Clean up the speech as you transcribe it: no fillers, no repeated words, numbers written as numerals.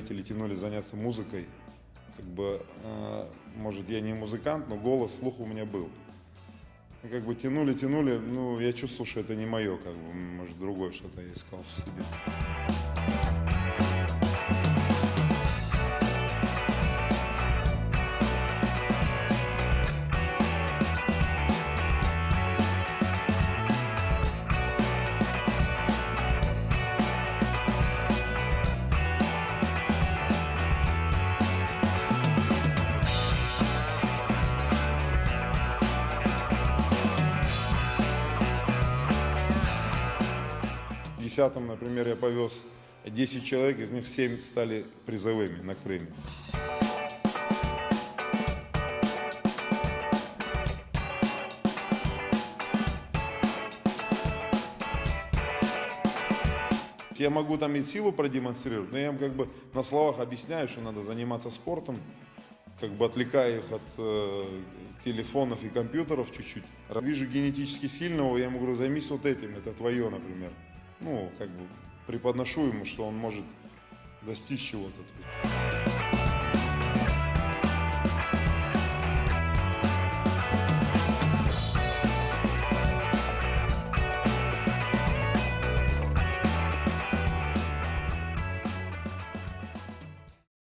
родители тянули заняться музыкой. Как бы, может, я не музыкант, но голос, слух у меня был. И как бы тянули, ну, я чувствовал, что это не мое, как бы, может, другое что-то я искал в себе. В 2010-м, например, я повез 10 человек, из них 7 стали призовыми на Крыме. Я могу там и силу продемонстрировать, но я им как бы на словах объясняю, что надо заниматься спортом, как бы отвлекая их от телефонов и компьютеров чуть-чуть. Вижу генетически сильного, я ему говорю, займись вот этим, это твое, например. Ну, как бы преподношу ему, что он может достичь чего-то тут.